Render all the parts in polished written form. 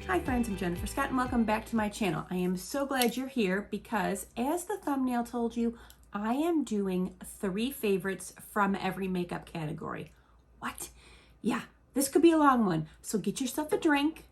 Hi friends, I'm Jennifer Scott and welcome back to my channel. I am so glad you're here because as the thumbnail told you, I am doing 3 favorites from every makeup category. What? Yeah, this could be a long one. So get yourself a drink,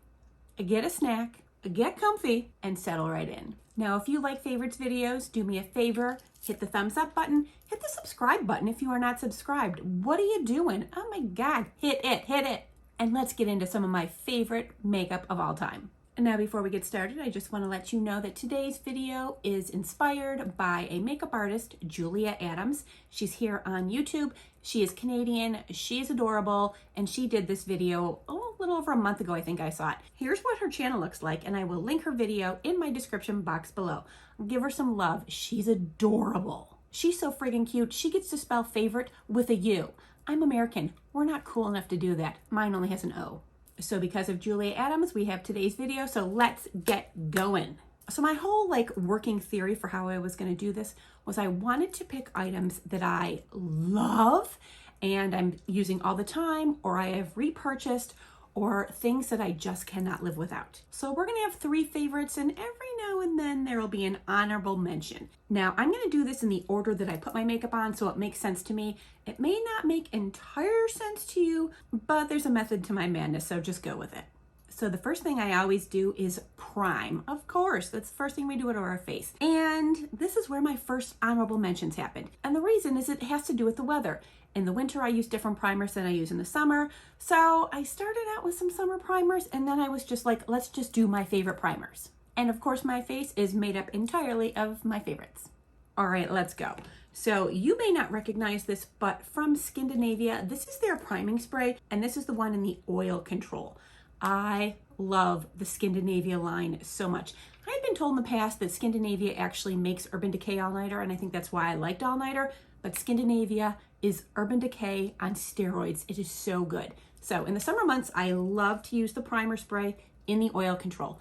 get a snack, get comfy, and settle right in. Now, if you like favorites videos, do me a favor, hit the thumbs up button, hit the subscribe button if you are not subscribed. What are you doing? Oh my God, hit it. And let's get into some of my favorite makeup of all time. And now before we get started, I just want to let you know that today's video is inspired by a makeup artist, Julia Adams. She's here on YouTube. She is Canadian, she's adorable, and she did this video a little over a month ago, I think I saw it. Here's what her channel looks like, and I will link her video in my description box below. Give her some love. She's adorable. She's so friggin' cute. She gets to spell favorite with a U. I'm American. We're not cool enough to do that. Mine only has an O. So because of Julia Adams, we have today's video. So let's get going. So my whole working theory for how I was going to do this was I wanted to pick items that I love and I'm using all the time, or I have repurchased, or things that I just cannot live without. So we're gonna have 3 favorites, and every now and then there will be an honorable mention. Now I'm gonna do this in the order that I put my makeup on so it makes sense to me. It may not make entire sense to you, but there's a method to my madness, so just go with it. So the first thing I always do is prime. Of course, that's the first thing we do to our face. And this is where my first honorable mentions happened. And the reason is it has to do with the weather. In the winter, I use different primers than I use in the summer. So I started out with some summer primers, and then I was just like, let's just do my favorite primers. And of course, my face is made up entirely of my favorites. All right, let's go. So you may not recognize this, but from Scandinavia, this is their priming spray, and this is the one in the oil control. I love the Scandinavia line so much. I've been told in the past that Scandinavia actually makes Urban Decay All Nighter, and I think that's why I liked All Nighter, but Scandinavia is Urban Decay on steroids. It is so good. So in the summer months, I love to use the primer spray in the oil control.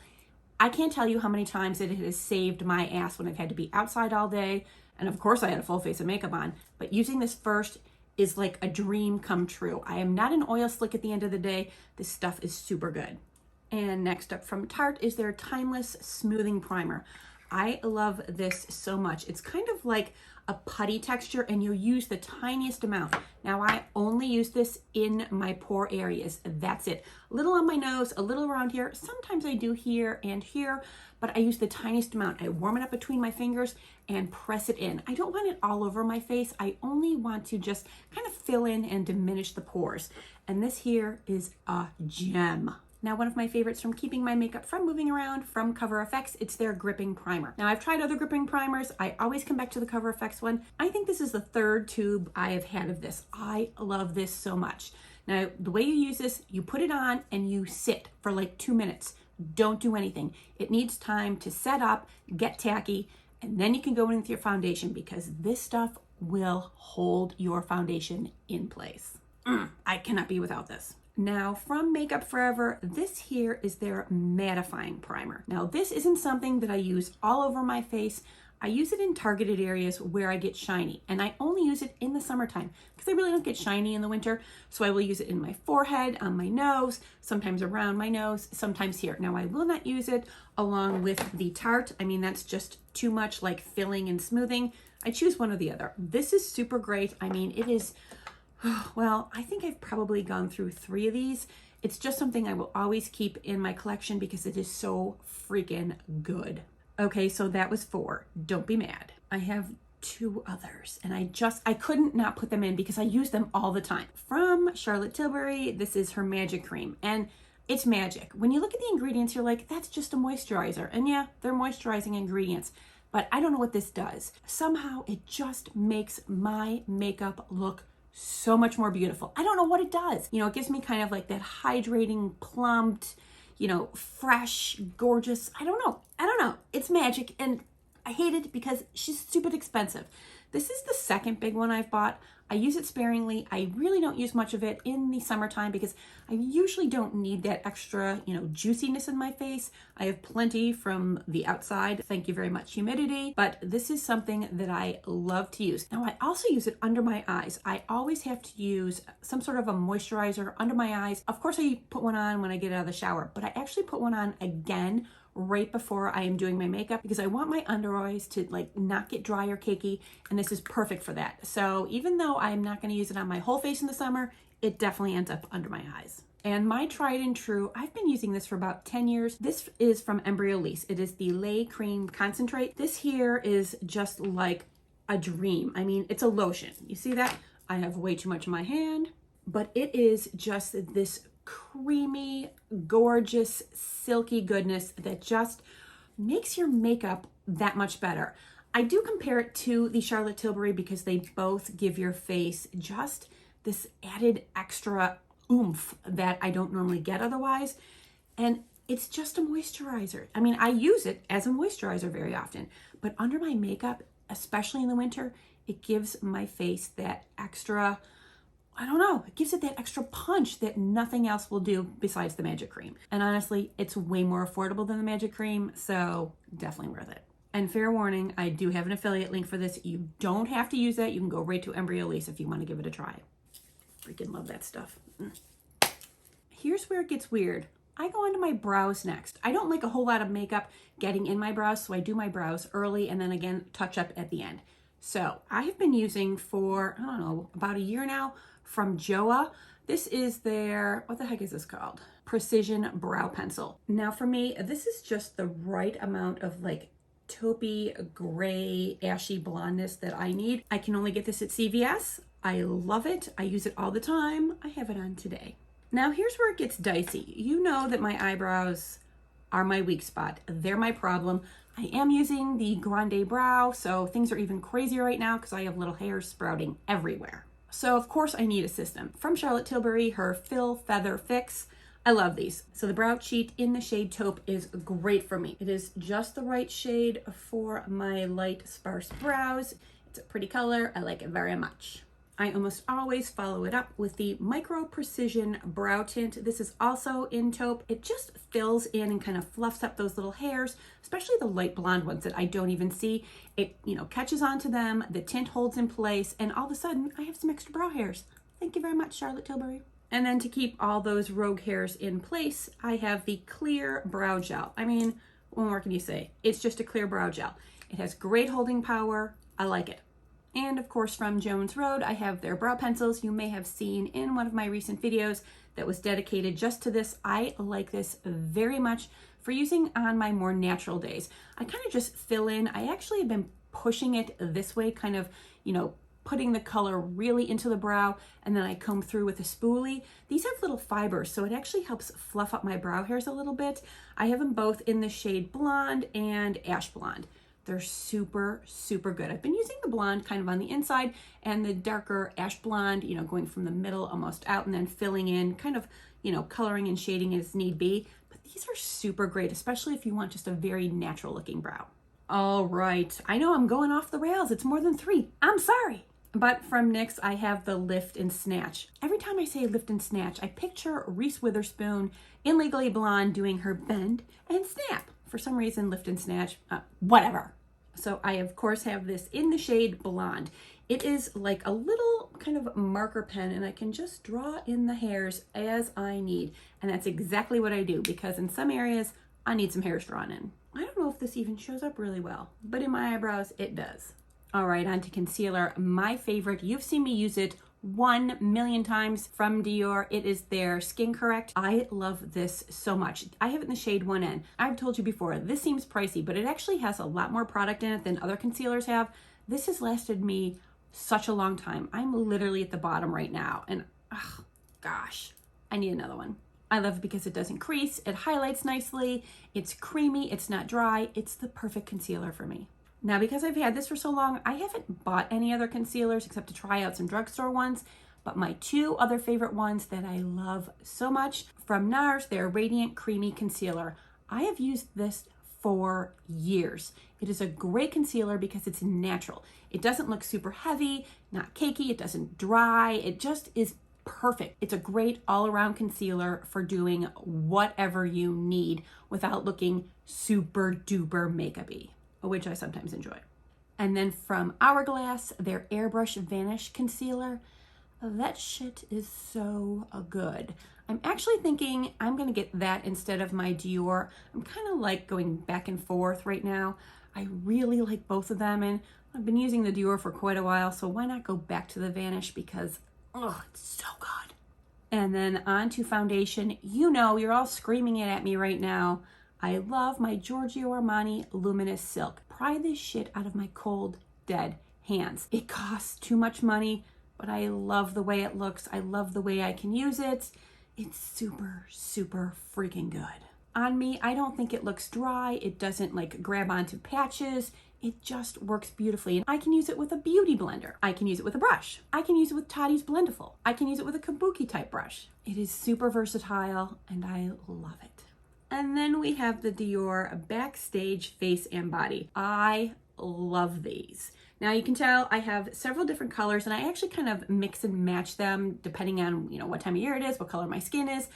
I can't tell you how many times it has saved my ass when I've had to be outside all day, and of course I had a full face of makeup on, but using this first is like a dream come true. I am not an oil slick at the end of the day. This stuff is super good. And next up from Tarte is their Timeless Smoothing Primer. I love this so much. It's kind of like a putty texture, and you'll use the tiniest amount. Now I only use this in my pore areas. That's it. A little on my nose, a little around here. Sometimes I do here and here, but I use the tiniest amount. I warm it up between my fingers and press it in. I don't want it all over my face. I only want to just kind of fill in and diminish the pores. And this here is a gem. Now, one of my favorites from keeping my makeup from moving around from Cover FX, it's their gripping primer. Now, I've tried other gripping primers. I always come back to the Cover FX one. I think this is the 3rd tube I have had of this. I love this so much. Now, the way you use this, you put it on and you sit for like 2 minutes. Don't do anything. It needs time to set up, get tacky, and then you can go in with your foundation because this stuff will hold your foundation in place. I cannot be without this. Now from Makeup Forever, this here is their mattifying primer. Now this isn't something that I use all over my face. I use it in targeted areas where I get shiny, and I only use it in the summertime because I really don't get shiny in the winter. So I will use it in my forehead, on my nose, sometimes around my nose, sometimes here. Now I will not use it along with the Tarte. I mean, that's just too much like filling and smoothing. I choose one or the other. This is super great. I mean, it is, well, I think I've probably gone through 3 of these. It's just something I will always keep in my collection because it is so freaking good. Okay, so that was 4. Don't be mad. I have 2 others, and I couldn't not put them in because I use them all the time. From Charlotte Tilbury, this is her Magic Cream, and it's magic. When you look at the ingredients, you're like, that's just a moisturizer. And yeah, they're moisturizing ingredients, but I don't know what this does. Somehow it just makes my makeup look so much more beautiful. I don't know what it does. You know, it gives me kind of like that hydrating, plumped, you know, fresh, gorgeous. I don't know. It's magic, and I hate it because she's stupid expensive. This is the 2nd big one I've bought. I use it sparingly. I really don't use much of it in the summertime because I usually don't need that extra, juiciness in my face. I have plenty from the outside. Thank you very much, humidity. But this is something that I love to use. Now, I also use it under my eyes. I always have to use some sort of a moisturizer under my eyes. Of course, I put one on when I get out of the shower, but I actually put one on again right before I am doing my makeup because I want my under eyes to not get dry or cakey, and this is perfect for that. So even though I'm not going to use it on my whole face in the summer, it definitely ends up under my eyes. And my tried and true, I've been using this for about 10 years. This is from Embryolisse. It is the Lait Cream Concentrate. This here is just like a dream. I mean, it's a lotion. You see that? I have way too much in my hand, but it is just this creamy, gorgeous, silky goodness that just makes your makeup that much better. I do compare it to the Charlotte Tilbury because they both give your face just this added extra oomph that I don't normally get otherwise. And it's just a moisturizer. I mean, I use it as a moisturizer very often, but under my makeup, especially in the winter, it gives my face that extra, I don't know, it gives it that extra punch that nothing else will do besides the Magic Cream. And honestly, it's way more affordable than the Magic Cream, so definitely worth it. And fair warning, I do have an affiliate link for this. You don't have to use that. You can go right to Embryolisse if you want to give it a try. Freaking love that stuff. Here's where it gets weird. I go onto my brows next. I don't like a whole lot of makeup getting in my brows, so I do my brows early and then again touch up at the end. So I have been using for, I don't know, about a year now from Joa. This is their, what the heck is this called? Precision Brow Pencil. Now for me, this is just the right amount of taupey, gray, ashy blondness that I need. I can only get this at CVS. I love it. I use it all the time. I have it on today. Now here's where it gets dicey. You know that my eyebrows are my weak spot. They're my problem. I am using the Grande Brow, so things are even crazier right now because I have little hairs sprouting everywhere. So of course I need a system. From Charlotte Tilbury, her Fill Feather Fix. I love these. So the Brow Cheat in the shade Taupe is great for me. It is just the right shade for my light sparse brows. It's a pretty color. I like it very much. I almost always follow it up with the Micro Precision Brow Tint. This is also in Taupe. It just fills in and kind of fluffs up those little hairs, especially the light blonde ones that I don't even see. It, catches onto them, the tint holds in place, and all of a sudden I have some extra brow hairs. Thank you very much, Charlotte Tilbury. And then to keep all those rogue hairs in place, I have the Clear Brow Gel. I mean, what more can you say? It's just a clear brow gel. It has great holding power. I like it. And of course from Jones Road, I have their brow pencils. You may have seen in one of my recent videos that was dedicated just to this. I like this very much for using on my more natural days. I kind of just fill in. I actually have been pushing it this way, kind of, putting the color really into the brow, and then I comb through with a spoolie. These have little fibers, so it actually helps fluff up my brow hairs a little bit. I have them both in the shade Blonde and Ash Blonde. They're super, super good. I've been using the blonde kind of on the inside and the darker ash blonde, going from the middle almost out and then filling in, kind of, coloring and shading as need be. But these are super great, especially if you want just a very natural looking brow. All right, I know I'm going off the rails. It's more than 3. I'm sorry. But from NYX, I have the Lift and Snatch. Every time I say Lift and Snatch, I picture Reese Witherspoon in Legally Blonde doing her bend and snap. For some reason, Lift and Snatch, whatever. So I, of course, have this in the shade Blonde. It is like a little kind of marker pen, and I can just draw in the hairs as I need. And that's exactly what I do, because in some areas, I need some hairs drawn in. I don't know if this even shows up really well, but in my eyebrows, it does. All right, on to concealer. My favorite, you've seen me use it 1 million times from Dior. It is their Skin Correct. I love this so much. I have it in the shade 1N. I've told you before, this seems pricey, but it actually has a lot more product in it than other concealers have. This has lasted me such a long time. I'm literally at the bottom right now, and gosh, I need another one. I love it because it doesn't crease, it highlights nicely, it's creamy, it's not dry. It's the perfect concealer for me. Now, because I've had this for so long, I haven't bought any other concealers except to try out some drugstore ones. But my 2 other favorite ones that I love so much from NARS, their Radiant Creamy Concealer. I have used this for years. It is a great concealer because it's natural. It doesn't look super heavy, not cakey, it doesn't dry. It just is perfect. It's a great all-around concealer for doing whatever you need without looking super duper makeup-y, which I sometimes enjoy. And then from Hourglass, their Airbrush Vanish Concealer. That shit is so good. I'm actually thinking I'm gonna get that instead of my Dior. I'm kind of like going back and forth right now. I really like both of them, and I've been using the Dior for quite a while, so why not go back to the Vanish because, oh, it's so good. And then on to foundation. You know, you're all screaming it at me right now. I love my Giorgio Armani Luminous Silk. Pry this shit out of my cold, dead hands. It costs too much money, but I love the way it looks. I love the way I can use it. It's super, super freaking good. On me, I don't think it looks dry. It doesn't like grab onto patches. It just works beautifully. And I can use it with a beauty blender. I can use it with a brush. I can use it with Tati's Blendiful. I can use it with a kabuki type brush. It is super versatile and I love it. And then we have the Dior Backstage Face and Body. I love these. Now you can tell I have several different colors and I actually kind of mix and match them depending on, you know, what time of year it is, what color my skin is.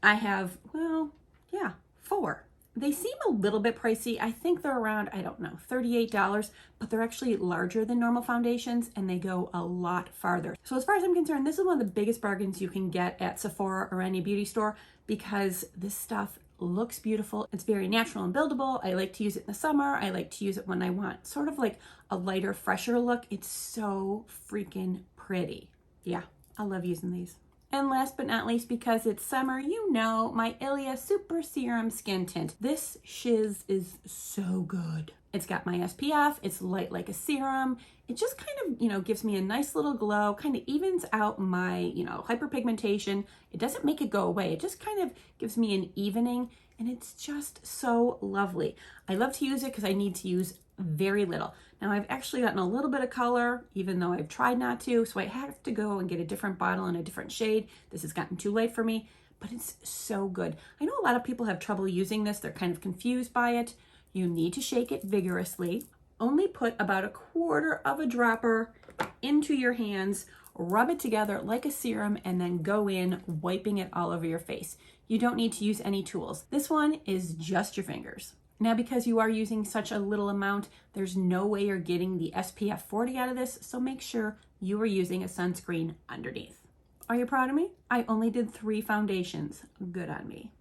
I have, well, yeah, 4. They seem a little bit pricey. I think they're around, I don't know, $38, but they're actually larger than normal foundations and they go a lot farther. So as far as I'm concerned, this is one of the biggest bargains you can get at Sephora or any beauty store because this stuff looks beautiful. It's very natural and buildable. I like to use it in the summer. I like to use it when I want sort of like a lighter, fresher look. It's so freaking pretty. Yeah, I love using these. And last but not least, because it's summer, you know, my Ilia Super Serum Skin Tint. This shiz is so good. It's got my SPF, it's light like a serum. It just kind of, you know, gives me a nice little glow, kind of evens out my, you know, hyperpigmentation. It doesn't make it go away. It just kind of gives me an evening and it's just so lovely. I love to use it because I need to use very little. Now I've actually gotten a little bit of color, even though I've tried not to, so I have to go and get a different bottle in a different shade. This has gotten too late for me, but it's so good. I know a lot of people have trouble using this. They're kind of confused by it. You need to shake it vigorously. Only put about 1/4 of a dropper into your hands, rub it together like a serum, and then go in wiping it all over your face. You don't need to use any tools. This one is just your fingers. Now, because you are using such a little amount, there's no way you're getting the SPF 40 out of this, so make sure you are using a sunscreen underneath. Are you proud of me? I only did 3 foundations. Good on me.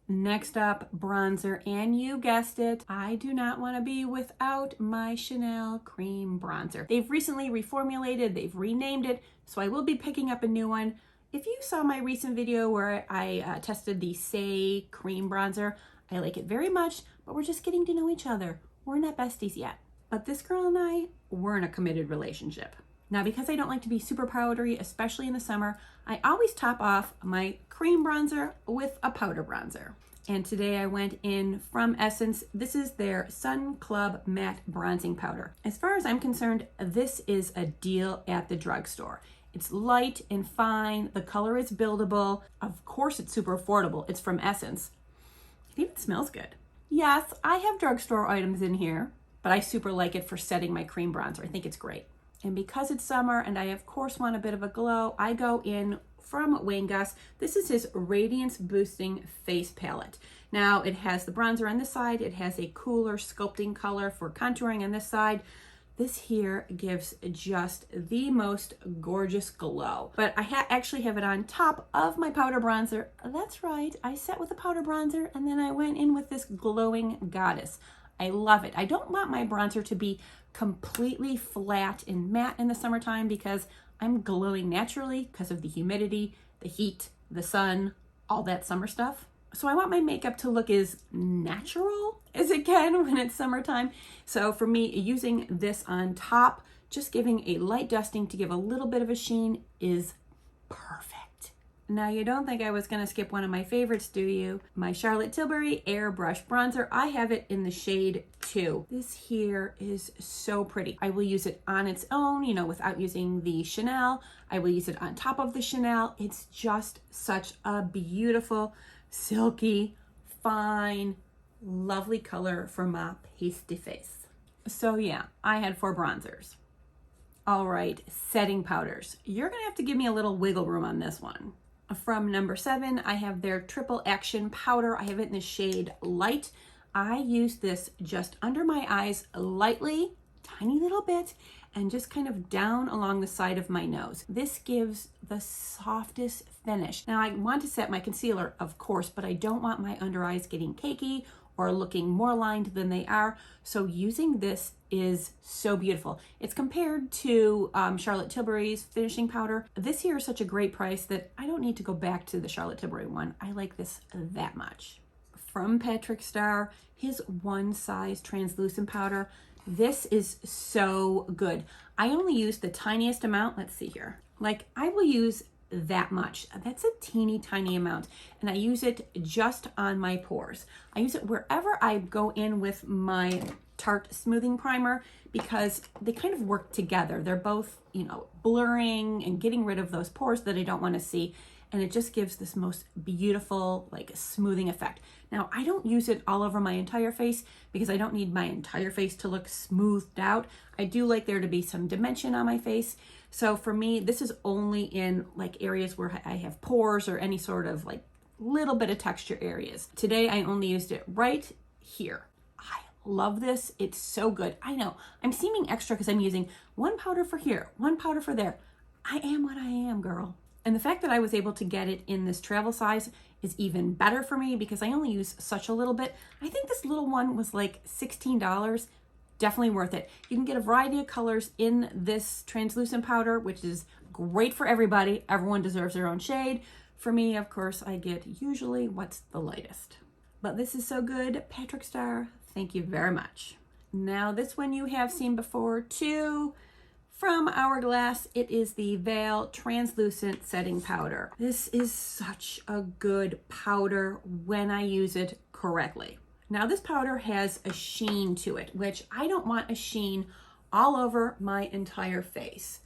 Next up, bronzer, and you guessed it, I do not want to be without my Chanel Cream Bronzer. They've recently reformulated, they've renamed it, so I will be picking up a new one. If you saw my recent video where I tested the Say Cream Bronzer, I like it very much, but we're just getting to know each other. We're not besties yet. But this girl and I, we're in a committed relationship. Now, because I don't like to be super powdery, especially in the summer, I always top off my cream bronzer with a powder bronzer. And today I went in from Essence. This is their Sun Club Matte Bronzing Powder. As far as I'm concerned, this is a deal at the drugstore. It's light and fine. The color is buildable. Of course, it's super affordable. It's from Essence. It even smells good. Yes, I have drugstore items in here, but I super like it for setting my cream bronzer. I think it's great. And because it's summer and I of course want a bit of a glow, I go in from Wayne Gus. This is his Radiance Boosting Face Palette. Now it has the bronzer on this side. It has a cooler sculpting color for contouring on this side. This here gives just the most gorgeous glow. But I actually have it on top of my powder bronzer. That's right, I set with a powder bronzer and then I went in with this glowing goddess. I love it. I don't want my bronzer to be completely flat and matte in the summertime because I'm glowing naturally because of the humidity, the heat, the sun, all that summer stuff. So I want my makeup to look as natural as it can when it's summertime. So for me, using this on top, just giving a light dusting to give a little bit of a sheen is perfect. Now you don't think I was gonna skip one of my favorites, do you? My Charlotte Tilbury Airbrush Bronzer. I have it in the shade 2. This here is so pretty. I will use it on its own, you know, without using the Chanel. I will use it on top of the Chanel. It's just such a beautiful, silky, fine, lovely color for my pasty face. So yeah, I had 4 bronzers. All right, setting powders. You're gonna have to give me a little wiggle room on this one. From number 7, I have their Triple Action Powder. I have it in the shade Light. I use this just under my eyes lightly, tiny little bit, and just kind of down along the side of my nose. This gives the softest finish. Now I want to set my concealer, of course, but I don't want my under eyes getting cakey or looking more lined than they are. So using this is so beautiful. It's compared to Charlotte Tilbury's finishing powder. This here is such a great price that I don't need to go back to the Charlotte Tilbury one. I like this that much. From Patrick Starrr, his One Size translucent powder. This is so good. I only use the tiniest amount. Let's see here. Like, I will use that much. That's a teeny tiny amount, and I use it just on my pores. I use it wherever I go in with my Tarte smoothing primer because they kind of work together. They're both, you know, blurring and getting rid of those pores that I don't want to see, and it just gives this most beautiful like smoothing effect. Now I don't use it all over my entire face because I don't need my entire face to look smoothed out. I do like there to be some dimension on my face. So for me, this is only in like areas where I have pores or any sort of like little bit of texture areas. Today I only used it right here. I love this. It's so good. I know I'm seeming extra because I'm using one powder for here, one powder for there. I am what I am, girl. And the fact that I was able to get it in this travel size is even better for me because I only use such a little bit. I think this little one was like $16. Definitely worth it. You can get a variety of colors in this translucent powder, which is great for everybody. Everyone deserves their own shade. For me, of course, I get usually what's the lightest. But this is so good. Patrick Starrr, thank you very much. Now this one you have seen before too. From Hourglass, it is the Veil Translucent Setting Powder. This is such a good powder when I use it correctly. Now this powder has a sheen to it, which I don't want a sheen all over my entire face.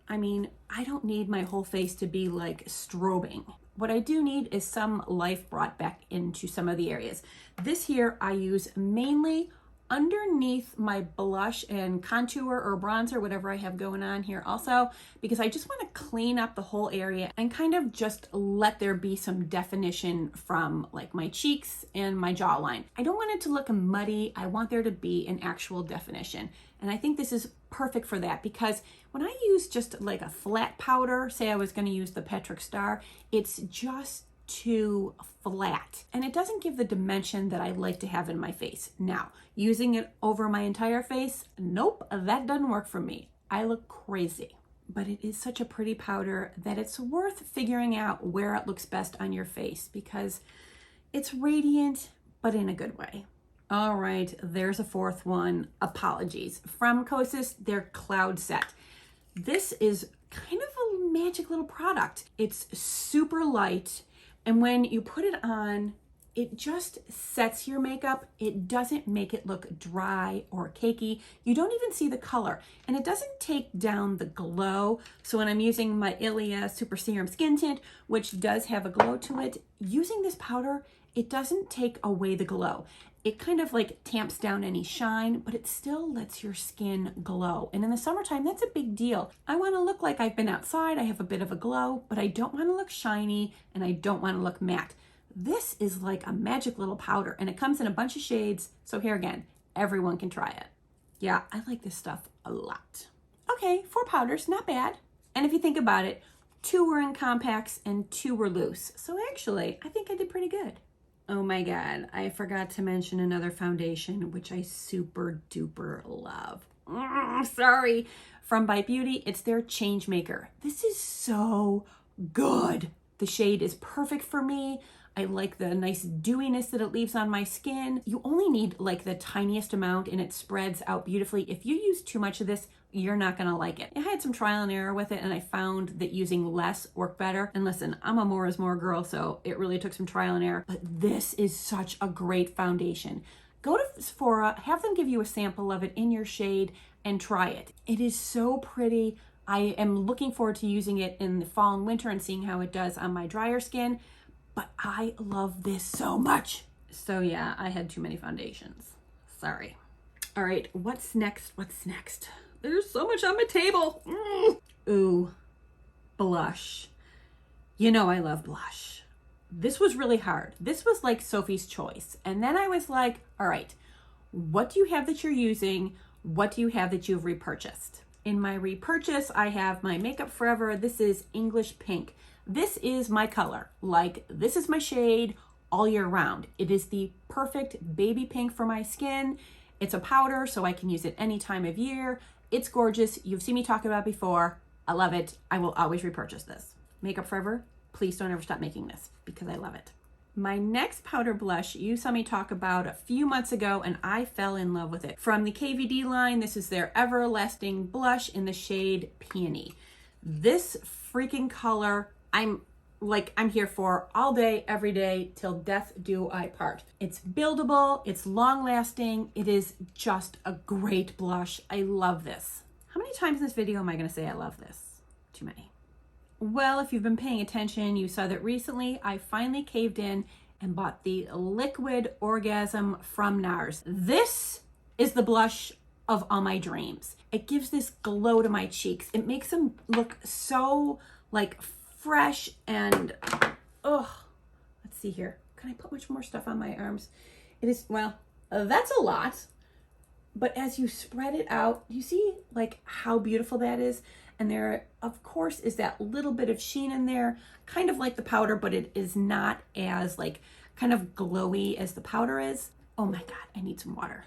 I mean, I don't need my whole face to be like strobing. What I do need is some life brought back into some of the areas. This here I use mainly underneath my blush and contour or bronzer, whatever I have going on here also, because I just want to clean up the whole area and kind of just let there be some definition from like my cheeks and my jawline. I don't want it to look muddy. I want there to be an actual definition. And I think this is perfect for that because when I use just like a flat powder, say I was going to use the Patrick Starrr, it's just too flat and it doesn't give the dimension that I like to have in my face. Now, using it over my entire face, nope, that doesn't work for me. I look crazy. But it is such a pretty powder that it's worth figuring out where it looks best on your face because it's radiant, but in a good way. All right, there's a fourth one. Apologies. From Kosas, their Cloud Set. This is kind of a magic little product. It's super light. And when you put it on, it just sets your makeup. It doesn't make it look dry or cakey. You don't even see the color. And it doesn't take down the glow. So when I'm using my Ilia Super Serum Skin Tint, which does have a glow to it, using this powder, it doesn't take away the glow. It kind of like tamps down any shine, but it still lets your skin glow. And in the summertime, that's a big deal. I want to look like I've been outside. I have a bit of a glow, but I don't want to look shiny and I don't want to look matte. This is like a magic little powder and it comes in a bunch of shades. So here again, everyone can try it. Yeah, I like this stuff a lot. Okay, 4 powders, not bad. And if you think about it, 2 were in compacts and 2 were loose. So actually, I think I did pretty good. Oh my God, I forgot to mention another foundation, which I super duper love. Sorry. From Bite Beauty, it's their Change Maker. This is so good. The shade is perfect for me. I like the nice dewiness that it leaves on my skin. You only need like the tiniest amount and it spreads out beautifully. If you use too much of this, you're not gonna like it. I had some trial and error with it and I found that using less worked better. And listen, I'm a more is more girl, so it really took some trial and error, but this is such a great foundation. Go to Sephora, have them give you a sample of it in your shade and try it. It is so pretty. I am looking forward to using it in the fall and winter and seeing how it does on my drier skin, but I love this so much. So yeah, I had too many foundations. Sorry. All right, what's next? What's next? There's so much on my table. Ooh, blush. You know I love blush. This was really hard. This was like Sophie's choice. And then I was like, all right, what do you have that you're using? What do you have that you've repurchased? In my repurchase, I have my Makeup Forever. This is English Pink. This is my color. Like, this is my shade all year round. It is the perfect baby pink for my skin. It's a powder, so I can use it any time of year. It's gorgeous. You've seen me talk about it before. I love it. I will always repurchase this. Makeup Forever, please don't ever stop making this because I love it. My next powder blush, you saw me talk about a few months ago and I fell in love with it. From the KVD line, this is their Everlasting Blush in the shade Peony. This freaking color, I'm here for all day, every day, till death do I part. It's buildable, it's long lasting, it is just a great blush. I love this. How many times in this video am I gonna say I love this? Too many. Well, if you've been paying attention, you saw that recently I finally caved in and bought the Liquid Orgasm from NARS. This is the blush of all my dreams. It gives this glow to my cheeks. It makes them look so like fresh and, oh, let's see here. Can I put much more stuff on my arms? It is, well, that's a lot. But as you spread it out, you see like how beautiful that is? And there, of course, is that little bit of sheen in there, kind of like the powder, but it is not as like kind of glowy as the powder is. Oh my God, I need some water.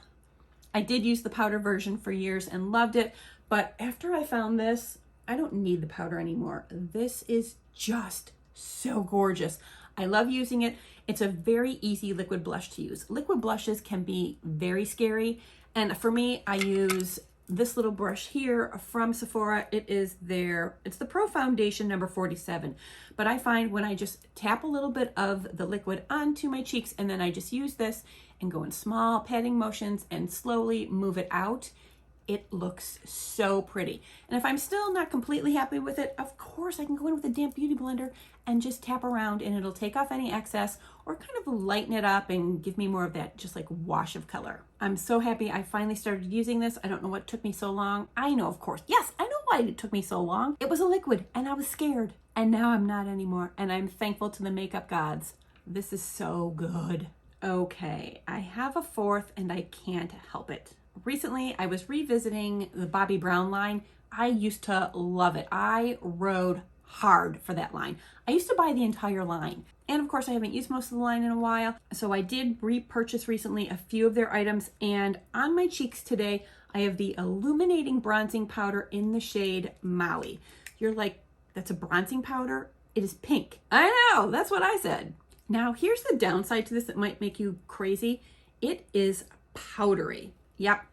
I did use the powder version for years and loved it, but after I found this, I don't need the powder anymore. This is just so gorgeous. I love using it. It's a very easy liquid blush to use. Liquid blushes can be very scary. And for me, I use this little brush here from Sephora. It's the Pro Foundation number 47. But I find when I just tap a little bit of the liquid onto my cheeks and then I just use this and go in small patting motions and slowly move it out, it looks so pretty. And if I'm still not completely happy with it, of course I can go in with a damp beauty blender and just tap around and it'll take off any excess or kind of lighten it up and give me more of that just like wash of color. I'm so happy I finally started using this. I don't know what took me so long. I know, of course. Yes, I know why it took me so long. It was a liquid and I was scared. And now I'm not anymore. And I'm thankful to the makeup gods. This is so good. Okay, I have a fourth and I can't help it. Recently, I was revisiting the Bobbi Brown line. I used to love it. I rode hard for that line. I used to buy the entire line. And of course, I haven't used most of the line in a while. So I did repurchase recently a few of their items. And on my cheeks today, I have the Illuminating Bronzing Powder in the shade Maui. You're like, that's a bronzing powder? It is pink. I know, that's what I said. Now, here's the downside to this that might make you crazy. It is powdery. Yep,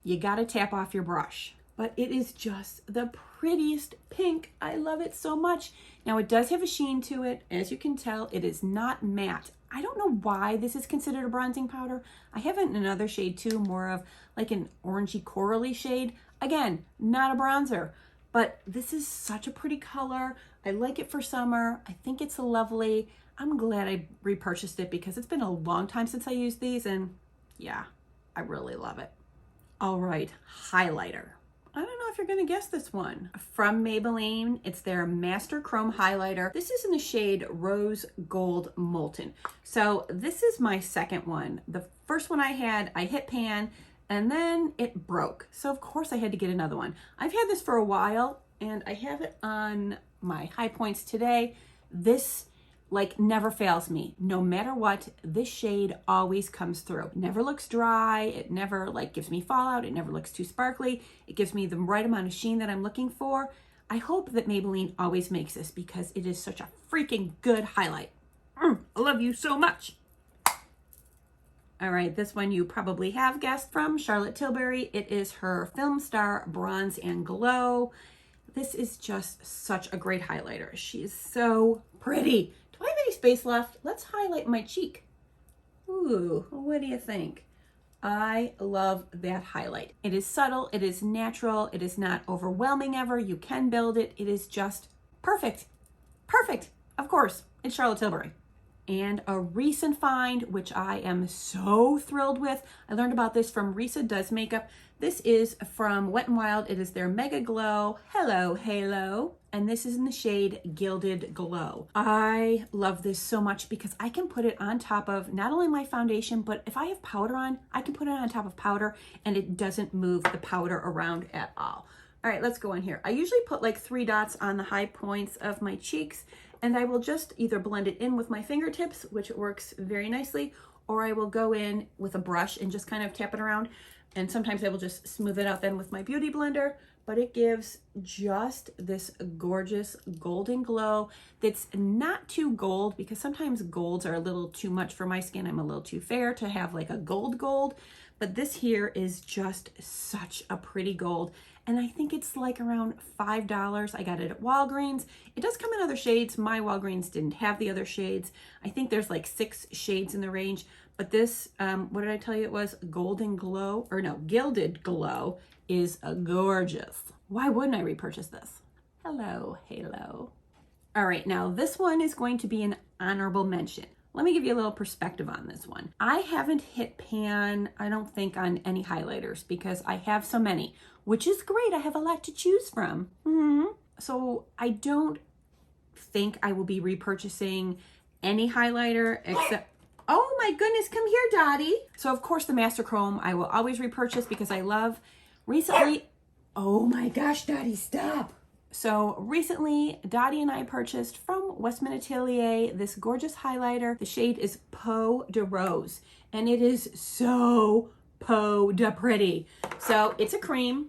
you gotta tap off your brush. But it is just the prettiest pink. I love it so much. Now it does have a sheen to it. As you can tell, it is not matte. I don't know why this is considered a bronzing powder. I have it in another shade too, more of like an orangey corally shade. Again, not a bronzer, but this is such a pretty color. I like it for summer. I think it's lovely. I'm glad I repurchased it because it's been a long time since I used these and yeah, I really love it. All right, highlighter. I don't know if you're gonna guess this one. From Maybelline, it's their Master Chrome Highlighter. This is in the shade Rose Gold Molten. So this is my second one. The first one I had, I hit pan and then it broke. So of course I had to get another one. I've had this for a while and I have it on my high points today. This like never fails me. No matter what, this shade always comes through. It never looks dry. It never like gives me fallout. It never looks too sparkly. It gives me the right amount of sheen that I'm looking for. I hope that Maybelline always makes this because it is such a freaking good highlight. I love you so much. All right, this one you probably have guessed from Charlotte Tilbury. It is her Film Star Bronze and Glow. This is just such a great highlighter. She is so pretty. Do I have any space left? Let's highlight my cheek. Ooh, what do you think? I love that highlight. It is subtle, it is natural, it is not overwhelming ever. You can build it. It is just perfect. Perfect. Of course, it's Charlotte Tilbury. and a recent find, which I am so thrilled with. I learned about this from Risa Does Makeup. This is from Wet n Wild. It is their Mega Glow Hello Halo, and this is in the shade Gilded Glow. I love this so much because I can put it on top of not only my foundation, but if I have powder on, I can put it on top of powder and it doesn't move the powder around at all. All right, let's go in here. I usually put like 3 dots on the high points of my cheeks, and I will just either blend it in with my fingertips, which works very nicely, or I will go in with a brush and just kind of tap it around. And sometimes I will just smooth it out then with my beauty blender, but it gives just this gorgeous golden glow that's not too gold, because sometimes golds are a little too much for my skin. I'm a little too fair to have like a gold, but this here is just such a pretty gold. And I think it's like around $5. I got it at Walgreens. It does come in other shades. My Walgreens didn't have the other shades. I think there's like 6 shades in the range. But this, what did I tell you it was? Golden Glow, or no, Gilded Glow is gorgeous. Why wouldn't I repurchase this? Hello, Halo. All right, now this one is going to be an honorable mention. Let me give you a little perspective on this one. I haven't hit pan, I don't think, on any highlighters because I have so many, which is great. I have a lot to choose from. So I don't think I will be repurchasing any highlighter except... Oh my goodness, come here, Dottie. So of course the Master Chrome I will always repurchase because I love. Recently, oh my gosh, Dottie, stop. So recently, Dottie and I purchased from Westman Atelier this gorgeous highlighter. The shade is Peau de Rose, and it is so Peau de pretty. So it's a cream.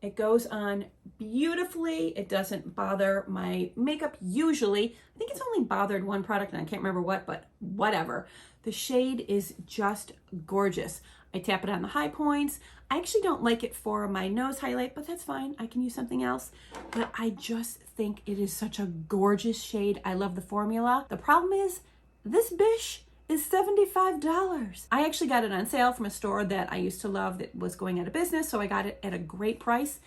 It goes on beautifully. It doesn't bother my makeup usually. I think it's only bothered one product and I can't remember what, but whatever. The shade is just gorgeous. I tap it on the high points. I actually don't like it for my nose highlight, but that's fine. I can use something else. But I just think it is such a gorgeous shade. I love the formula. The problem is this bish is $75. I actually got it on sale from a store that I used to love that was going out of business, so I got it at a great price.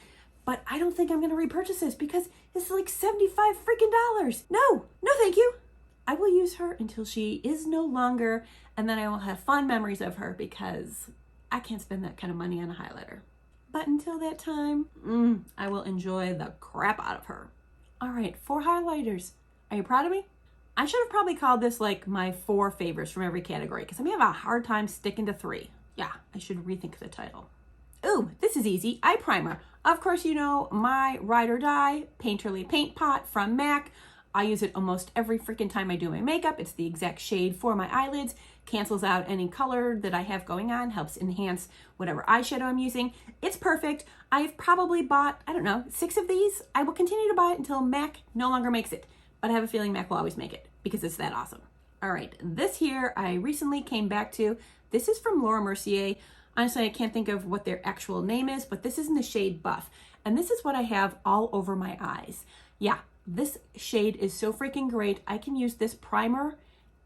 But I don't think I'm going to repurchase this because this is like 75 freaking dollars. No, thank you. I will use her until she is no longer, and then I will have fond memories of her because I can't spend that kind of money on a highlighter. But until that time, I will enjoy the crap out of her. All right, 4 highlighters. Are you proud of me? I should have probably called this like my 4 favorites from every category because I'm gonna have a hard time sticking to 3. Yeah, I should rethink the title. Ooh, this is easy. Eye primer. Of course, you know my Ride or Die Painterly Paint Pot from MAC. I use it almost every freaking time I do my makeup. It's the exact shade for my eyelids, cancels out any color that I have going on, helps enhance whatever eyeshadow I'm using. It's perfect. I've probably bought, I don't know, 6 of these. I will continue to buy it until MAC no longer makes it, but I have a feeling MAC will always make it because it's that awesome. All right, this here I recently came back to. This is from Laura Mercier. Honestly, I can't think of what their actual name is, but this is in the shade Buff. And this is what I have all over my eyes. Yeah, this shade is so freaking great. I can use this primer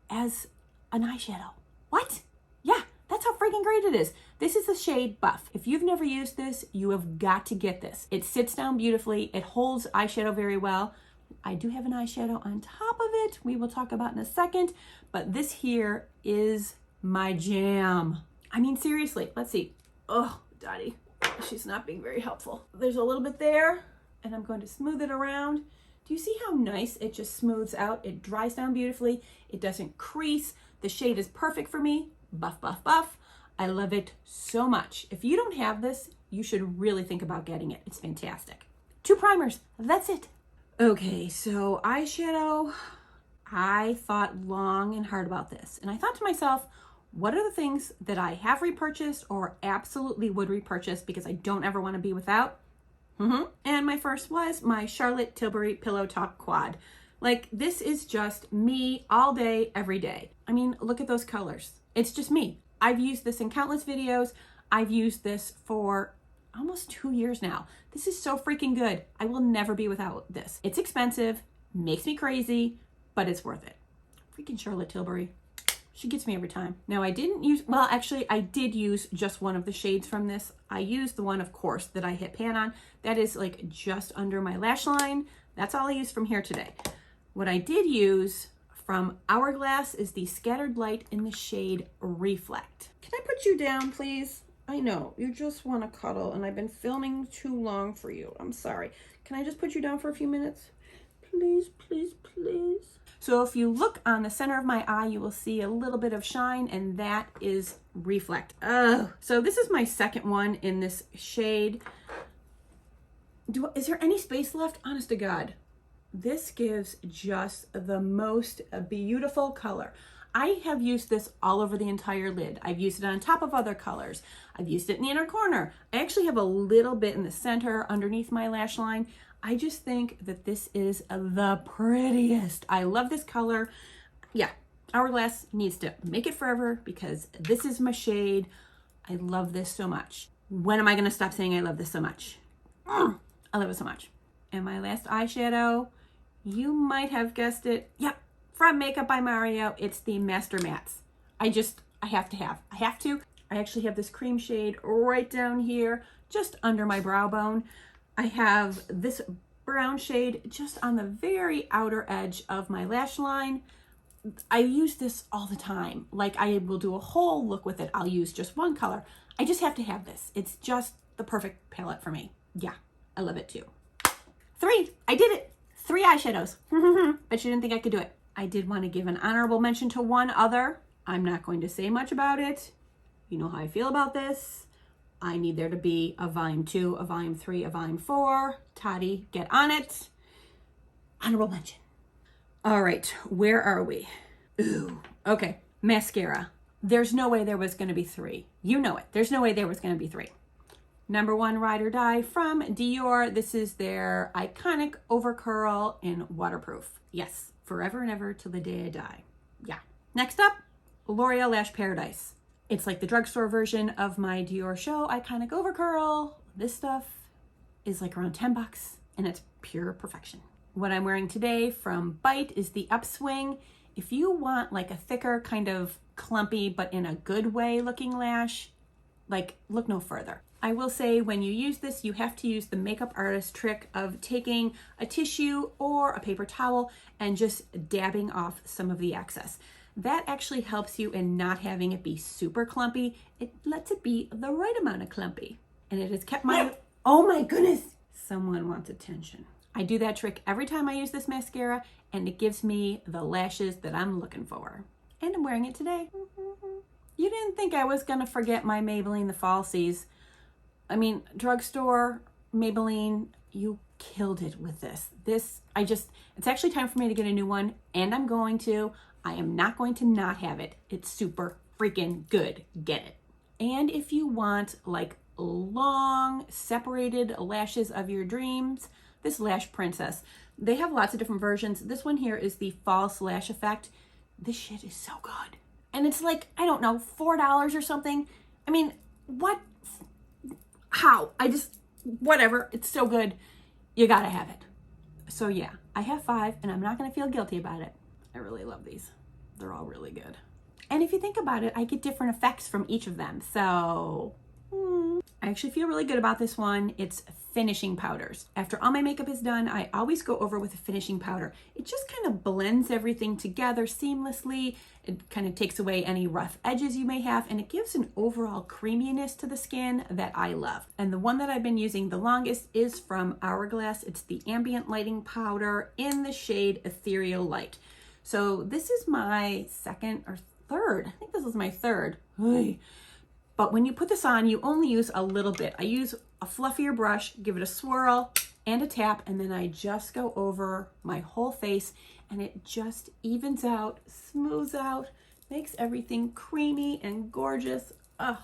as an eyeshadow. What? Yeah, that's how freaking great it is. This is the shade Buff. If you've never used this, you have got to get this. It sits down beautifully. It holds eyeshadow very well. I do have an eyeshadow on top of it. We will talk about in a second, but this here is my jam. I mean, seriously, let's see. Oh, Dottie, she's not being very helpful. There's a little bit there, and I'm going to smooth it around. Do you see how nice it just smooths out? It dries down beautifully. It doesn't crease. The shade is perfect for me. Buff, buff, buff. I love it so much. If you don't have this, you should really think about getting it. It's fantastic. 2 primers, that's it. Okay, so eyeshadow. I thought long and hard about this, and I thought to myself, what are the things that I have repurchased or absolutely would repurchase because I don't ever want to be without? And my first was my Charlotte Tilbury Pillow Talk Quad. Like, this is just me all day, every day. I mean, look at those colors. It's just me. I've used this in countless videos. I've used this for almost 2 years now. This is so freaking good. I will never be without this. It's expensive, makes me crazy, but it's worth it. Freaking Charlotte Tilbury. She gets me every time. Now I didn't use, well, actually I did use just one of the shades from this. I used the one, of course, that I hit pan on. That is like just under my lash line. That's all I used from here today. What I did use from Hourglass is the Scattered Light in the shade Reflect. Can I put you down, please? I know, you just want to cuddle, and I've been filming too long for you. I'm sorry. Can I just put you down for a few minutes? Please, please, please. So if you look on the center of my eye, you will see a little bit of shine, and that is Reflect. So this is my second one in this shade. Is there any space left? Honest to God. This gives just the most beautiful color. I have used this all over the entire lid. I've used it on top of other colors. I've used it in the inner corner. I actually have a little bit in the center underneath my lash line. I just think that this is the prettiest. I love this color. Yeah, Hourglass needs to make it forever because this is my shade. I love this so much. When am I gonna stop saying I love this so much? I love it so much. And my last eyeshadow, you might have guessed it. Yep, from Makeup by Mario, it's the Master Mattes. I have to. I actually have this cream shade right down here, just under my brow bone. I have this brown shade just on the very outer edge of my lash line. I use this all the time. Like, I will do a whole look with it. I'll use just one color. I just have to have this. It's just the perfect palette for me. Yeah, I love it too. 3, I did it. 3 eyeshadows. But you didn't think I could do it. I did want to give an honorable mention to one other. I'm not going to say much about it. You know how I feel about this. I need there to be a volume 2, a volume 3, a volume 4. Toddy, get on it. Honorable mention. All right, where are we? Ooh, okay, mascara. There's no way there was going to be 3. You know it. There's no way there was going to be 3. Number 1, Ride or Die from Dior. This is their iconic over curl in waterproof. Yes, forever and ever till the day I die. Yeah. Next up, L'Oreal Lash Paradise. It's like the drugstore version of my Dior Show iconic over curl. This stuff is like around $10 and it's pure perfection. What I'm wearing today from Bite is the Upswing. If you want like a thicker, kind of clumpy, but in a good way looking lash, like, look no further. I will say when you use this, you have to use the makeup artist trick of taking a tissue or a paper towel and just dabbing off some of the excess. That actually helps you in not having it be super clumpy. It lets it be the right amount of clumpy. And it has kept my, oh my goodness, someone wants attention. I do that trick every time I use this mascara, and it gives me the lashes that I'm looking for. And I'm wearing it today. You didn't think I was gonna forget my Maybelline The Falsies. I mean, drugstore, Maybelline, you killed it with this. It's actually time for me to get a new one, and I'm going to. I am not going to not have it. It's super freaking good. Get it. And if you want like long separated lashes of your dreams, this Lash Princess. They have lots of different versions. This one here is the False Lash Effect. This shit is so good. And it's like, I don't know, $4 or something. I mean, what? How? Whatever. It's so good. You gotta have it. So yeah, I have 5 and I'm not gonna feel guilty about it. I really love these. They're all really good. And if you think about it, I get different effects from each of them. So I actually feel really good about this one. It's finishing powders. After all my makeup is done, I always go over with a finishing powder. It just kind of blends everything together seamlessly. It kind of takes away any rough edges you may have, and it gives an overall creaminess to the skin that I love. And the one that I've been using the longest is from Hourglass. It's the Ambient Lighting Powder in the shade Ethereal Light. So this is my second or third. I think this is my third. But when you put this on, you only use a little bit. I use a fluffier brush, give it a swirl and a tap, and then I just go over my whole face, and it just evens out, smooths out, makes everything creamy and gorgeous. Ugh,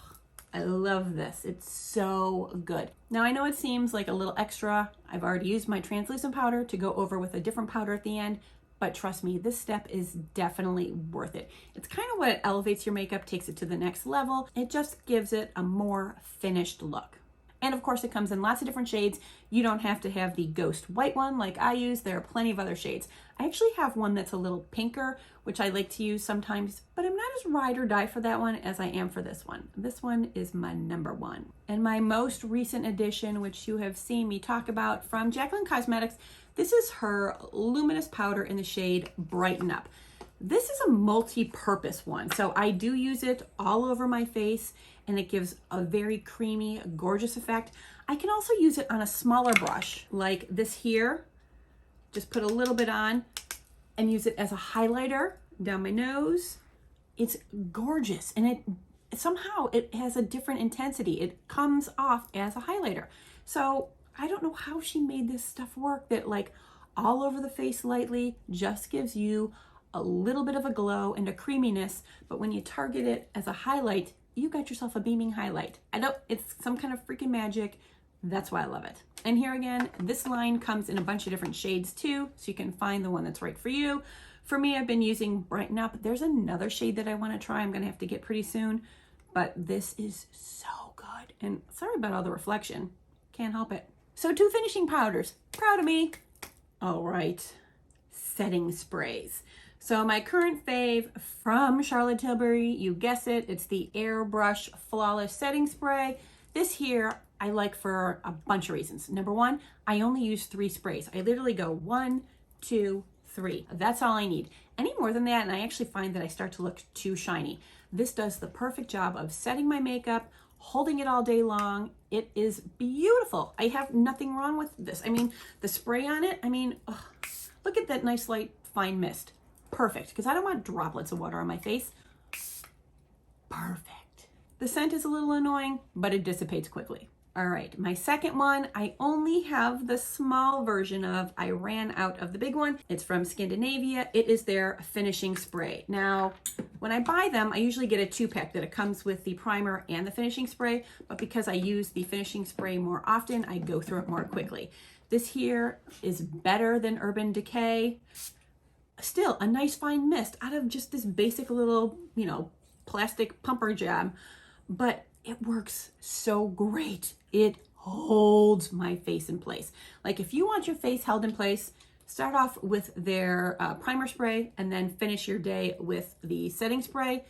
I love this. It's so good. Now I know it seems like a little extra. I've already used my translucent powder to go over with a different powder at the end, but trust me, this step is definitely worth it. It's kind of what elevates your makeup, takes it to the next level. It just gives it a more finished look. And of course, it comes in lots of different shades. You don't have to have the ghost white one like I use. There are plenty of other shades. I actually have one that's a little pinker, which I like to use sometimes, but I'm not as ride or die for that one as I am for this one. This one is my number 1. And my most recent addition, which you have seen me talk about, from Jaclyn Cosmetics, this is her luminous powder in the shade Brighten Up. This is a multi-purpose one, so I do use it all over my face and it gives a very creamy, gorgeous effect. I can also use it on a smaller brush like this here. Just put a little bit on and use it as a highlighter down my nose. It's gorgeous, and it somehow it has a different intensity. It comes off as a highlighter. So I don't know how she made this stuff work that like all over the face lightly just gives you a little bit of a glow and a creaminess, but when you target it as a highlight, you got yourself a beaming highlight. I know it's some kind of freaking magic. That's why I love it. And here again, this line comes in a bunch of different shades too, so you can find the one that's right for you. For me, I've been using Brighten Up. There's another shade that I want to try. I'm going to have to get pretty soon, but this is so good. And sorry about all the reflection. Can't help it. So 2 finishing powders. Proud of me. All right. Setting sprays. So my current fave from Charlotte Tilbury, you guess it, it's the Airbrush Flawless Setting Spray. This here I like for a bunch of reasons. Number one, I only use 3 sprays. I literally go 1, 2, 3. That's all I need. Any more than that, and I actually find that I start to look too shiny. This does the perfect job of setting my makeup, holding it all day long. It is beautiful. I have nothing wrong with this. I mean, the spray on it, I mean, ugh, look at that nice light fine mist. Perfect, because I don't want droplets of water on my face. Perfect. The scent is a little annoying, but it dissipates quickly. All right, my second one, I only have the small version of. I ran out of the big one. It's from Scandinavia. It is their finishing spray. Now, when I buy them, I usually get a 2-pack that it comes with the primer and the finishing spray, but because I use the finishing spray more often, I go through it more quickly. This here is better than Urban Decay. Still a nice fine mist out of just this basic little, you know, plastic pumper job, but it works so great. It holds my face in place. Like if you want your face held in place, start off with their primer spray and then finish your day with the setting spray.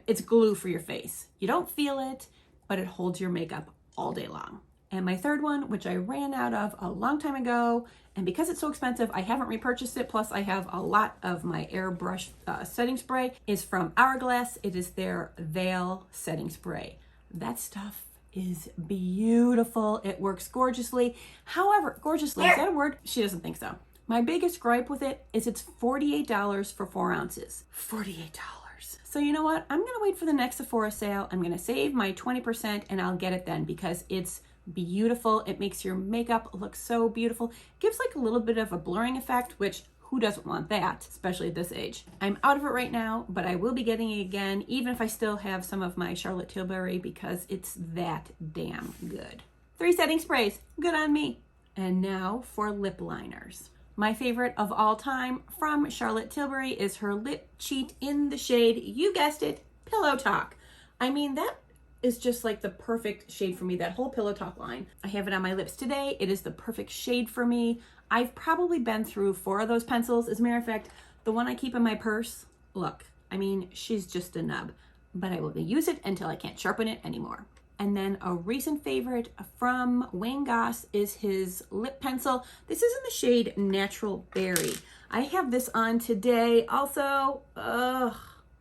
It's glue for your face. You don't feel it, but it holds your makeup all day long. And my third one, which I ran out of a long time ago, and because it's so expensive, I haven't repurchased it. Plus I have a lot of my Airbrush setting spray, is from Hourglass. It is their Veil setting spray. That stuff is beautiful. It works gorgeously. However, gorgeously, is that a word? She doesn't think so. My biggest gripe with it is it's $48 for 4 ounces. $48. So you know what? I'm gonna wait for the next Sephora sale. I'm gonna save my 20% and I'll get it then because it's beautiful. It makes your makeup look so beautiful. Gives like a little bit of a blurring effect, which who doesn't want that, especially at this age? I'm out of it right now, but I will be getting it again, even if I still have some of my Charlotte Tilbury because it's that damn good. 3 setting sprays, good on me. And now for lip liners. My favorite of all time from Charlotte Tilbury is her Lip Cheat in the shade, you guessed it, Pillow Talk. I mean, that is just like the perfect shade for me, that whole Pillow Talk line. I have it on my lips today. It is the perfect shade for me. I've probably been through 4 of those pencils. As a matter of fact, the one I keep in my purse, look, I mean, she's just a nub, but I will use it until I can't sharpen it anymore. And then a recent favorite from Wayne Goss is his lip pencil. This is in the shade Natural Berry. I have this on today also. Ugh,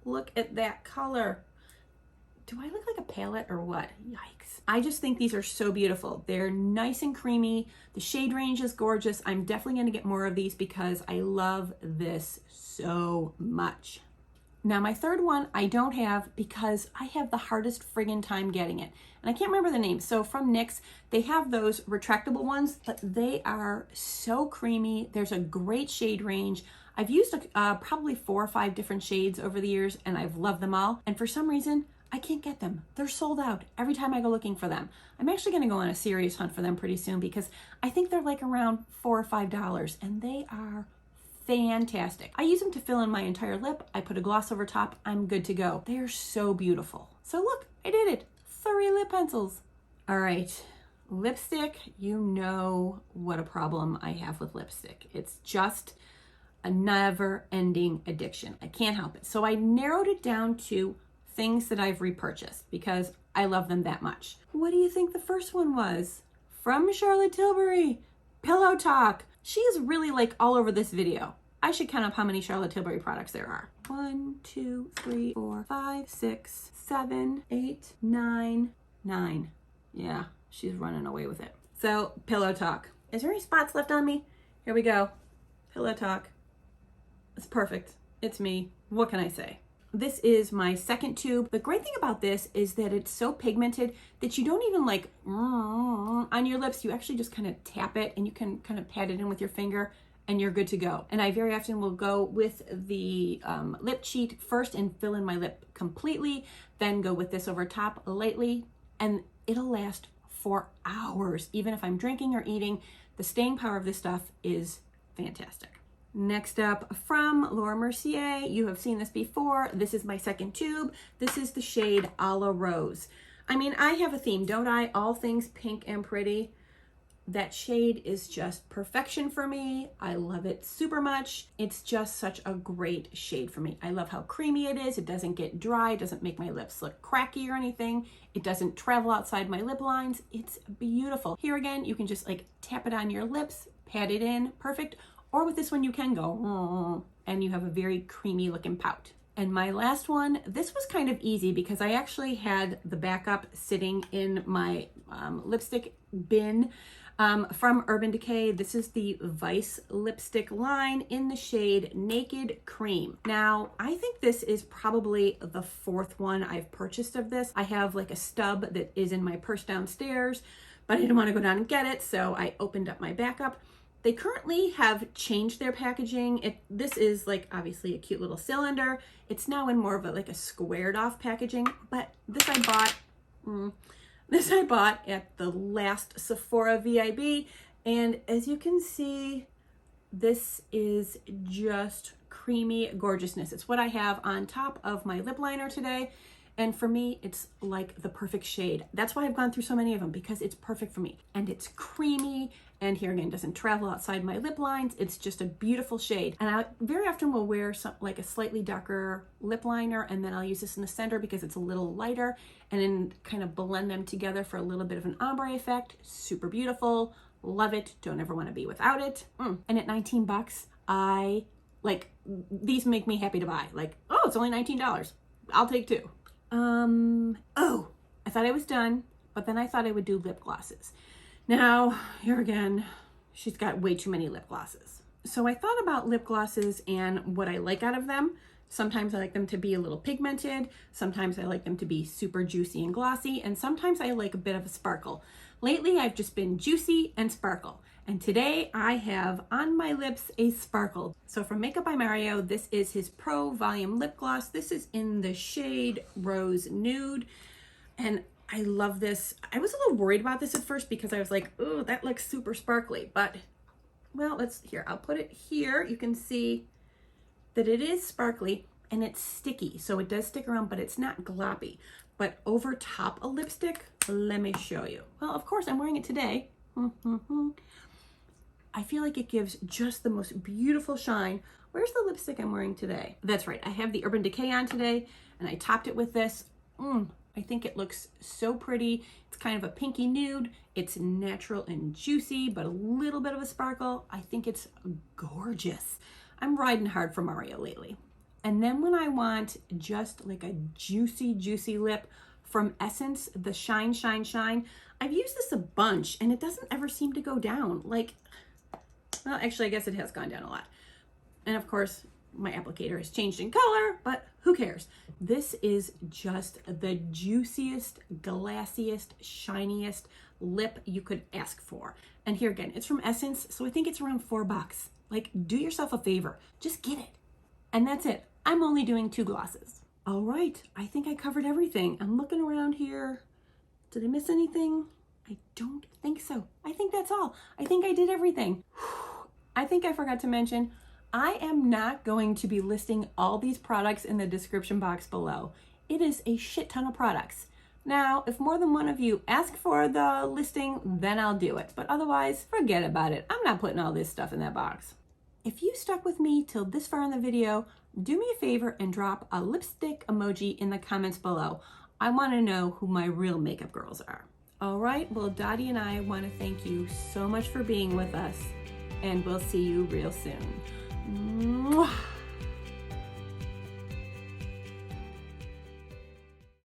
look at that color. Do I look like a palette or what? Yikes. I just think these are so beautiful. They're nice and creamy. The shade range is gorgeous. I'm definitely going to get more of these because I love this so much. Now my third one I don't have because I have the hardest friggin' time getting it. And I can't remember the name. So from NYX, they have those retractable ones, but they are so creamy. There's a great shade range. I've used probably 4 or 5 different shades over the years and I've loved them all. And for some reason, I can't get them. They're sold out every time I go looking for them. I'm actually gonna go on a serious hunt for them pretty soon because I think they're like around $4 or $5 and they are fantastic. I use them to fill in my entire lip. I put a gloss over top, I'm good to go. They are so beautiful. So look, I did it. 3 lip pencils. All right, lipstick, you know what a problem I have with lipstick. It's just a never-ending addiction. I can't help it. So I narrowed it down to things that I've repurchased because I love them that much. What do you think the first one was? From Charlotte Tilbury, Pillow Talk. She is really like all over this video. I should count up how many Charlotte Tilbury products there are. 1, 2, 3, 4, 5, 6, 7, 8, 9, 9. Yeah, she's running away with it. So, Pillow Talk. Is there any spots left on me? Here we go. Pillow Talk. It's perfect. It's me. What can I say? This is my second tube. The great thing about this is that it's so pigmented that you don't even like on your lips. You actually just kind of tap it and you can kind of pat it in with your finger and you're good to go. And I very often will go with the lip cheat first and fill in my lip completely, then go with this over top lightly, and it'll last for hours. Even if I'm drinking or eating, the staying power of this stuff is fantastic. Next up, from Laura Mercier, you have seen this before. This is my second tube. This is the shade A La Rose. I mean, I have a theme, don't I? All things pink and pretty. That shade is just perfection for me. I love it super much. It's just such a great shade for me. I love how creamy it is. It doesn't get dry. It doesn't make my lips look cracky or anything. It doesn't travel outside my lip lines. It's beautiful. Here again, you can just like tap it on your lips, pat it in, perfect. Or with this one, you can go, and you have a very creamy looking pout. And my last one, this was kind of easy because I actually had the backup sitting in my lipstick bin from Urban Decay. This is the Vice lipstick line in the shade Naked Cream. Now, I think this is probably the fourth one I've purchased of this. I have like a stub that is in my purse downstairs, but I didn't want to go down and get it, so I opened up my backup. They currently have changed their packaging. This is like obviously a cute little cylinder. It's now in more of a, like a squared off packaging, but this I bought at the last Sephora VIB. And as you can see, this is just creamy gorgeousness. It's what I have on top of my lip liner today. And for me, it's like the perfect shade. That's why I've gone through so many of them, because it's perfect for me. And it's creamy, and here again, doesn't travel outside my lip lines. It's just a beautiful shade. And I very often will wear some, like a slightly darker lip liner, and then I'll use this in the center because it's a little lighter, and then kind of blend them together for a little bit of an ombre effect. Super beautiful. Love it. Don't ever want to be without it. And at 19 bucks, these make me happy to buy. Like, oh, it's only $19. I'll take two. Oh, I thought I was done, but then I thought I would do lip glosses. Now, here again, she's got way too many lip glosses. So I thought about lip glosses and what I like out of them. Sometimes I like them to be a little pigmented. Sometimes I like them to be super juicy and glossy. And sometimes I like a bit of a sparkle. Lately, I've just been juicy and sparkle. And today I have on my lips a sparkle. So from Makeup by Mario, this is his Pro Volume Lip Gloss. This is in the shade Rose Nude. And I love this. I was a little worried about this at first because I was like, oh, that looks super sparkly. But, well, I'll put it here. You can see that it is sparkly and it's sticky. So it does stick around, but it's not gloppy. But over top a lipstick, let me show you. Well, of course, I'm wearing it today. I feel like it gives just the most beautiful shine. Where's the lipstick I'm wearing today? That's right, I have the Urban Decay on today, and I topped it with this. I think it looks so pretty. It's kind of a pinky nude. It's natural and juicy, but a little bit of a sparkle. I think it's gorgeous. I'm riding hard for Mario lately. And then when I want just like a juicy, juicy lip, from Essence, the Shine, Shine, Shine. I've used this a bunch, and it doesn't ever seem to go down. Like, well, actually, I guess it has gone down a lot. And of course, my applicator has changed in color, but who cares? This is just the juiciest, glassiest, shiniest lip you could ask for. And here again, it's from Essence, so I think it's around $4. Like, do yourself a favor. Just get it. And that's it. I'm only doing 2 glosses. All right, I think I covered everything. I'm looking around here. Did I miss anything? I don't think so. I think that's all. I think I did everything. I think I forgot to mention, I am not going to be listing all these products in the description box below. It is a shit ton of products. Now, if more than one of you ask for the listing, then I'll do it. But otherwise, forget about it. I'm not putting all this stuff in that box. If you stuck with me till this far in the video, do me a favor and drop a lipstick emoji in the comments below. I want to know who my real makeup girls are. All right, well, Dottie and I want to thank you so much for being with us, and we'll see you real soon. Mwah.